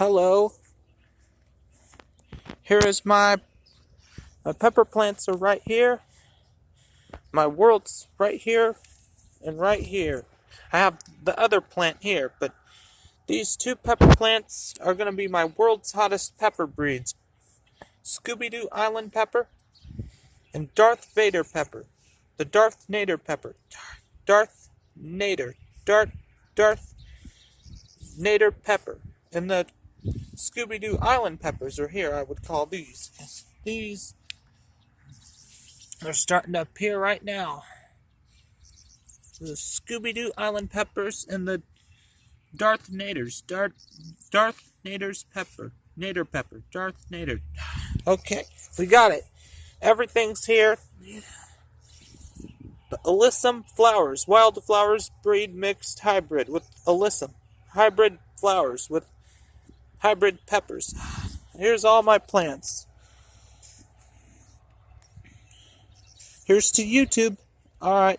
Hello. Here is my pepper plants are right here. My world's right here and right here. I have the other plant here, but these two pepper plants are going to be my world's hottest pepper breeds. Scooby-Doo Island pepper and Darth Vader pepper. The Darth Nader pepper. Darth Nader. Darth Nader pepper. And the Scooby-Doo Island peppers are here, I would call these. Yes, these are starting to appear right now. The Scooby-Doo Island peppers and the Darth Naders. Darth Nader's pepper. Nader pepper. Darth Nader. Okay, we got it. Everything's here. The Alyssum flowers. Wildflowers breed mixed hybrid with Alyssum. Hybrid flowers with hybrid peppers. Here's all my plants. Here's to YouTube. Alright.